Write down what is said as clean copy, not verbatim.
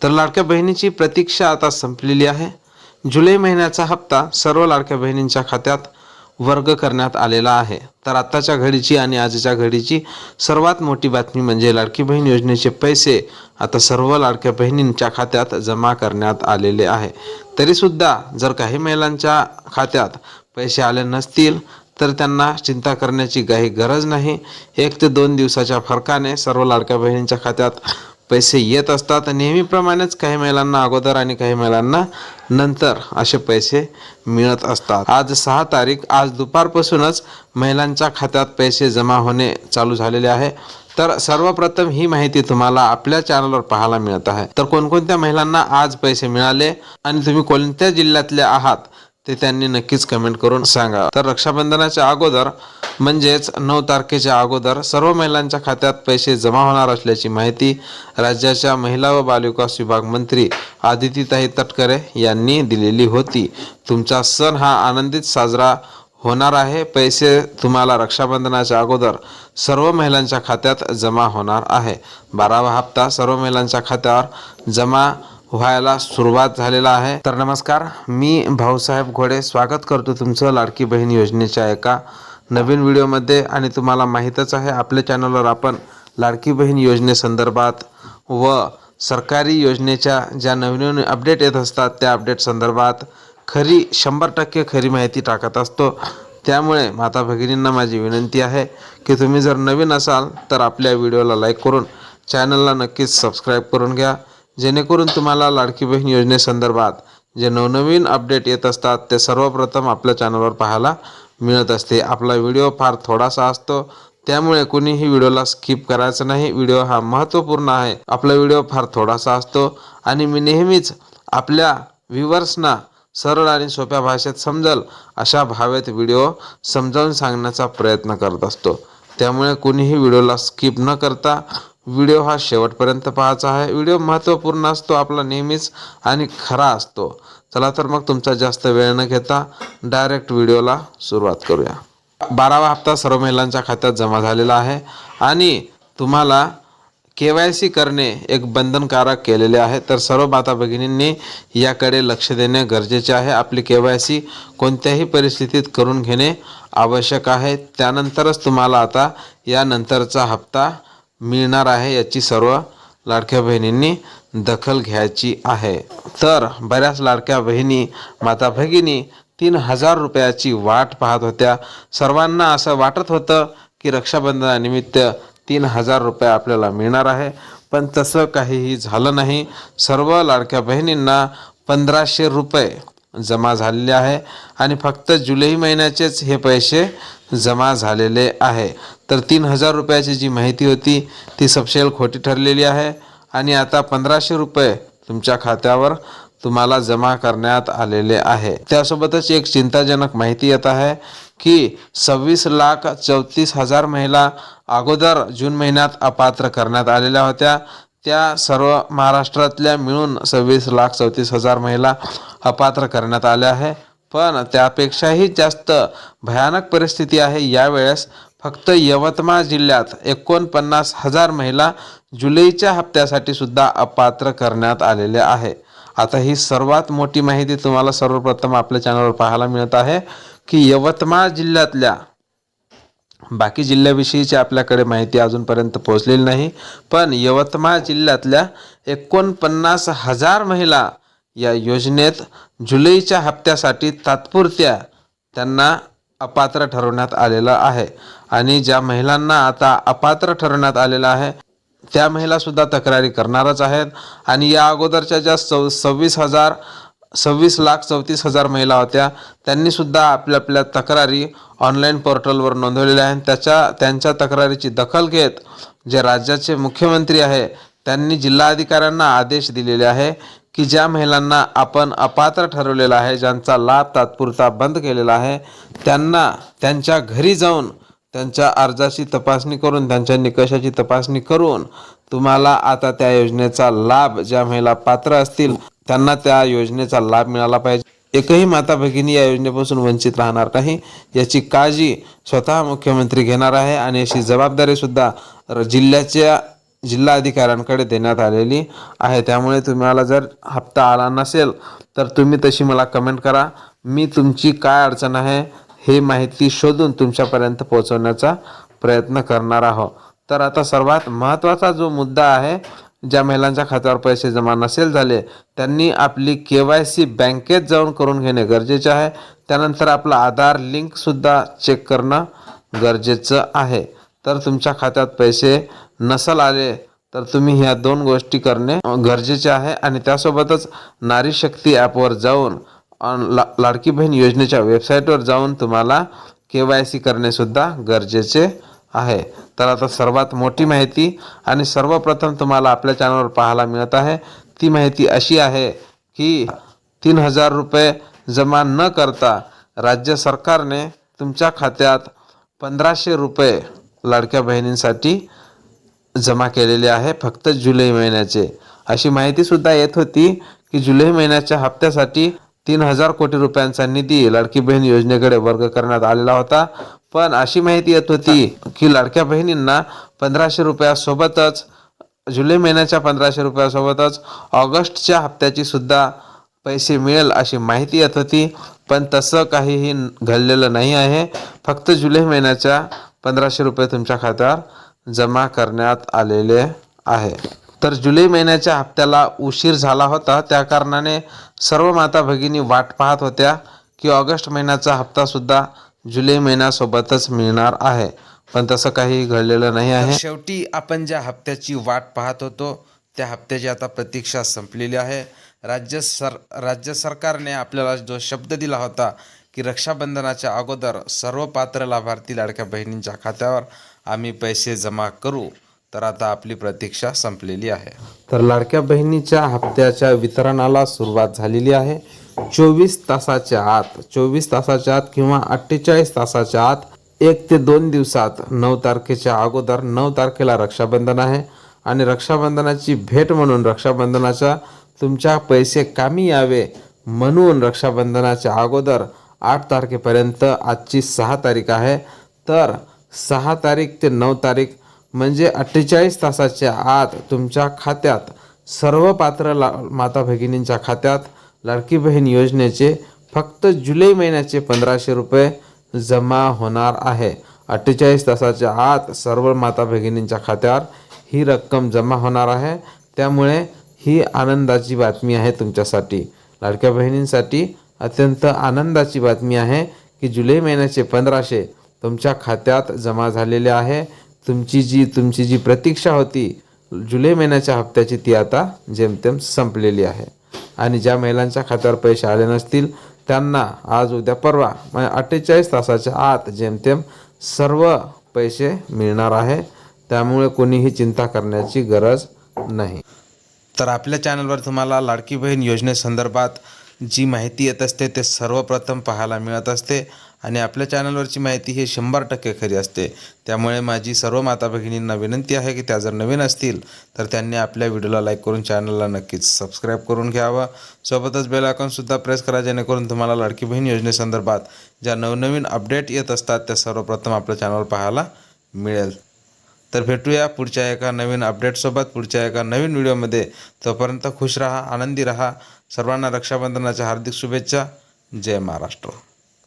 तर लाडक्या बहिणीची प्रतीक्षा आता संपलेली आहे। जुलै महिन्याचा हप्ता सर्व लाडक्या बहिणींच्या खात्यात वर्ग करण्यात आलेला आहे। तर आताच्या घडीची आणि आजच्या घडीची सर्वात मोठी बातमी म्हणजे लाडकी बहीण योजनेचे पैसे आता सर्व लाडक्या बहिणींच्या खात्यात जमा करण्यात आलेले आहे। तरी सुद्धा जर काही महिलांच्या खात्यात पैसे आले नसतील तर त्यांना चिंता करण्याची काही गरज नाही। 1 ते 2 दिवसाच्या फरकाने सर्व लाडक्या बहिणींच्या खात्यात पैसे येत असतात। नेहमीप्रमाणेच काही महिलांना अगोदर आणि काही महिलांना नंतर असे पैसे मिळत असतात। आज 6 तारीख, आज दुपारपासूनच महिलांच्या खात्यात पैसे जमा होणे चालू झालेले आहे। तर सर्वप्रथम ही माहिती तुम्हाला आपल्या चॅनलवर पाहायला मिळत आहे। तर कोणकोणत्या महिलांना आज पैसे मिळाले आणि तुम्ही कोणत्या जिल्ह्यातले आहात ते त्यांनी नक्कीच कमेंट करून सांगा। तर रक्षाबंधनाच्या अगोदर म्हणजेच 9 तारखेच्या अगोदर सर्व महिलांच्या खात्यात पैसे जमा होणार असल्याची माहिती राज्याच्या महिला व बालविकास विभाग मंत्री आदितीताई तटकरे यांनी दिलेली होती। तुमचा सण हा आनंदित साजरा होणार आहे। पैसे तुम्हाला रक्षाबंधनाच्या अगोदर सर्व महिलांच्या खात्यात जमा होणार आहे। 12वा हप्ता सर्व महिलांच्या खात्यावर जमा व्हायला सुरुवात झालेला आहे। तर नमस्कार, मी भाऊसाहेब घोडे स्वागत करतो तुमचं लाडकी बहीण योजनेच्या एका नवीन व्हिडिओमध्ये। आणि तुम्हाला माहीतच आहे आपल्या चॅनलवर आपण लाडकी बहीण योजनेसंदर्भात व सरकारी योजनेच्या ज्या नवीन अपडेट येत असतात त्या अपडेट संदर्भात खरी 100% खरी माहिती टाकत असतो। त्यामुळे माता भगिनींना माझी विनंती आहे की तुम्ही जर नवीन असाल तर आपल्या व्हिडिओला लाईक करून चॅनलला नक्कीच सबस्क्राईब करून घ्या, जेणेकरून तुम्हाला लाडकी बहीण योजनेसंदर्भात जे नवनवीन अपडेट येत असतात ते सर्वप्रथम आपल्या चॅनलवर पाहायला मिळत असते। आपला व्हिडिओ फार थोडासा असतो, त्यामुळे कोणीही व्हिडिओला स्किप करायचं नाही। व्हिडिओ हा महत्त्वपूर्ण आहे। आपला व्हिडिओ फार थोडासा असतो आणि मी नेहमीच आपल्या व्ह्यूवर्सना सरळ आणि सोप्या भाषेत समजेल अशा भावेत व्हिडिओ समजावून सांगण्याचा प्रयत्न करत असतो। त्यामुळे कोणीही व्हिडिओला स्किप न करता व्हिडिओ हा शेवटपर्यंत पाहायचा आहे। व्हिडिओ महत्त्वपूर्ण असतो आपला नेहमीच आणि खरा असतो। चला तर मग तुमचा जास्त वेळ न घेता डायरेक्ट व्हिडिओला सुरुवात करूया। 12वा हप्ता सर्व महिलांच्या खात्यात जमा झालेला आहे आणि तुम्हाला KYC करणे एक बंधनकारक केलेले आहे। तर सर्व माता भगिनींनी याकडे लक्ष देणे गरजेचे आहे। आपली KYC कोणत्याही परिस्थितीत करून घेणे आवश्यक आहे। त्यानंतरच तुम्हाला आता यानंतरचा हप्ता मिळणार आहे याची सर्व लाडक्या बहिणींनी दखल घ्यायची आहे। तर बऱ्याच लाडक्या बहिणी माता भगिनी 3000 रुपयाची वाट पाहत होत्या। सर्वांना असं वाटत होतं की रक्षाबंधनानिमित्त 3000 रुपये आपल्याला मिळणार आहे, पण तसं काहीही झालं नाही। सर्व लाडक्या बहिणींना 1500 रुपये जमा झालेले आहे आणि फक्त जुलै महिन्याचेच हे पैसे जमा झालेले आहे। तर 3000 रुपयाची जी माहिती होती ती सपशेल खोटी ठरलेली आहे आणि आता 1500 रुपये तुमच्या खात्यावर तुम्हाला जमा करण्यात आलेले आहे। त्यासोबतच एक चिंताजनक माहिती येत आहे की 26,34,000 महिला अगोदर जून महिन्यात अपात्र करण्यात आलेल्या होत्या। त्या सर्व महाराष्ट्रातल्या मिळून 26,34,000 महिला अपात्र करण्यात आल्या आहे। पण त्यापेक्षाही जास्त भयानक परिस्थिती आहे यावेळेस फक्त यवतमाळ जिल्ह्यात 49,000 महिला जुलैच्या हप्त्यासाठी सुद्धा अपात्र करण्यात आलेले आहे। आता ही सर्वात मोठी माहिती तुम्हाला सर्वप्रथम आपल्या चॅनलवर पाहायला मिळत आहे की यवतमाळ जिल्ह्यातल्या बाकी जिल्ह्याविषयीची आपल्याकडे माहिती अजूनपर्यंत पोहोचलेली नाही, पण यवतमाळ जिल्ह्यातल्या 49,000 महिला या योजनेत जुलैच्या हप्त्यासाठी तात्पुरत्या त्यांना अपात्र ठरवण्यात आलेलं आहे। आणि ज्या महिलांना आता अपात्र ठरवण्यात आलेलं आहे त्या महिला सुद्धा तक्रारी करणारच आहेत। आणि या अगोदरच्या ज्या 26,34,000 महिला होत्या त्यांनी सुद्धा आपल्या तक्रारी ऑनलाईन पोर्टलवर नोंदवलेल्या आहेत। त्यांच्या तक्रारीची दखल घेत जे राज्याचे मुख्यमंत्री आहे त्यांनी जिल्हाधिकाऱ्यांना आदेश दिलेले आहे की ज्या महिलांना आपण अपात्र ठरवलेला आहे, ज्यांचा लाभ तात्पुरता बंद केलेला आहे, त्यांना त्यांच्या घरी जाऊन त्यांच्या अर्जाची तपासणी करून त्यांच्या निकषाची तपासणी करून तुम्हाला आता त्या योजनेचा लाभ, ज्या महिला पात्र असतील त्यांना त्या योजनेचा लाभ मिळाला पाहिजे। एकही माता भगिनी या योजनेपासून वंचित राहणार नाही याची काळजी स्वतः मुख्यमंत्री घेणार आहे आणि अशी जबाबदारी सुद्धा जिल्ह्याच्या जिल्हाधिकाऱ्यांकडे देण्यात आलेली आहे। त्यामुळे तुम्हाला जर हप्ता आला नसेल तर तुम्ही तशी मला कमेंट करा, मी तुमची काय अडचण आहे हे माहिती शोधून तुमच्यापर्यंत पोहोचवण्याचा प्रयत्न करणार आहोत। तर आता सर्वात महत्त्वाचा जो मुद्दा आहे, ज्या महिलांच्या खात्यावर पैसे जमा नसेल झाले त्यांनी आपली KYC बँकेत जाऊन करून घेणे गरजेचे आहे। त्यानंतर आपला आधार लिंकसुद्धा चेक करणं गरजेचं आहे। तर तुमच्या खात्यात पैसे नसल आले तर तुम्ही ह्या 2 गोष्टी करणे गरजेचे आहे। आणि त्यासोबतच नारी शक्ती ॲपवर जाऊन लाडकी बहीण योजनेच्या वेबसाईटवर जाऊन तुम्हाला KYC करणेसुद्धा गरजेचे आहे। तर आता सर्वात मोठी माहिती आणि सर्वप्रथम तुम्हाला आपल्या चॅनलवर पाहायला मिळत आहे ती माहिती अशी आहे की 3000 रुपये जमा न करता राज्य सरकारने तुमच्या खात्यात 1500 रुपये लाडक्या बहिणींसाठी जमा केलेले आहे, फक्त जुलै महिन्याचे। अशी माहितीसुद्धा येत होती की जुलै महिन्याच्या हप्त्यासाठी 3000 कोटी रुपयांचा निधी लाडकी बहीण योजनेकडे वर्ग करण्यात आलेला होता। पण अशी माहिती येत होती की लाडक्या बहिणींना 1500 रुपयासोबतच जुलै महिन्याच्या 1500 रुपयासोबतच ऑगस्टच्या हप्त्याची सुद्धा पैसे मिळेल अशी माहिती येत होती। पण तसं काहीही घडलेलं नाही आहे, फक्त जुलै महिन्याच्या 1500 रुपये तुमच्या खात्यावर जमा करण्यात आलेले आहे। तर जुलै महिन्याच्या हप्त्याला उशीर झाला होता, त्या कारणाने सर्व माता भगिनी वाट पाहत होत्या की ऑगस्ट महिन्याचा हप्तासुद्धा जुलै महिन्यासोबतच मिळणार आहे, पण तसं काही घडलेलं नाही आहे। शेवटी आपण ज्या हप्त्याची वाट पाहत होतो त्या हप्त्याची आता प्रतीक्षा संपलेली आहे। राज्य सरकारने आपल्याला जो शब्द दिला होता की रक्षाबंधनाच्या अगोदर सर्व पात्र लाभार्थी लाडक्या बहिणींच्या खात्यावर आम्ही पैसे जमा करू, तर आता आपली प्रतीक्षा संपलेली आहे। तर लाडक्या बहिणीच्या हप्त्याच्या वितरणाला सुरुवात झालेली आहे। 24 तासाच्या आत किंवा 48 तासाच्या आत 1 ते 2 दिवसात 9 तारखेच्या अगोदर, 9 तारखेला रक्षाबंधन आहे आणि रक्षाबंधनाची भेट म्हणून रक्षाबंधनाच्या तुमच्या पैसे कामी यावे म्हणून रक्षाबंधनाच्या अगोदर 8 तारखेपर्यंत, आजची 6 तारीख आहे, तर 6 तारीख ते 9 तारीख म्हणजे 48 तासाच्या आत तुमच्या खात्यात सर्व पात्र माता भगिनींच्या खात्यात लाडकी बहीण योजनेचे फक्त जुलै महिन्याचे 1500 रुपये जमा होणार आहे। 48 तासाच्या आत सर्व माता भगिनींच्या खात्यावर ही रक्कम जमा होणार आहे। त्यामुळे ही आनंदाची बातमी आहे तुमच्यासाठी, लाडक्या बहिणींसाठी अत्यंत आनंदाची बातमी आहे की जुलै महिन्याचे 1500 तुमच्या खात्यात जमा झालेले आहे। तुमची जी प्रतीक्षा होती जुलै महिन्याच्या हप्त्याची ती आता जेमतेम संपलेली आहे। आणि ज्या महिलांच्या खात्यावर पैसे आले नसतील त्यांना आज उद्या परवा 48 तासाच्या आत जेमतेम सर्व पैसे मिळणार आहे। त्यामुळे कोणीही चिंता करण्याची गरज नाही। तर आपल्या चॅनलवर तुम्हाला लाडकी बहीण योजनेसंदर्भात जी माहिती येत असते ते सर्वप्रथम पाहायला मिळत असते आणि आपल्या चॅनलवरची माहिती ही 100% खरी असते। त्यामुळे माझी सर्व माता भगिनींना विनंती आहे की त्या जर नवीन असतील तर त्यांनी आपल्या व्हिडिओला लाईक करून चॅनलला नक्कीच सबस्क्राईब करून घ्यावं। सोबतच बेल आयकॉनसुद्धा प्रेस करा, जेणेकरून तुम्हाला लाडकी बहीण योजनेसंदर्भात ज्या नवनवीन अपडेट येत असतात त्या सर्वप्रथम आपल्या चॅनलवर पाहायला मिळेल। तर भेटूया पुढच्या एका नवीन अपडेटसोबत, पुढच्या एका नवीन व्हिडिओमध्ये। तोपर्यंत खुश रहा, आनंदी रहा। सर्वांना रक्षाबंधनाच्या हार्दिक शुभेच्छा। जय महाराष्ट्र।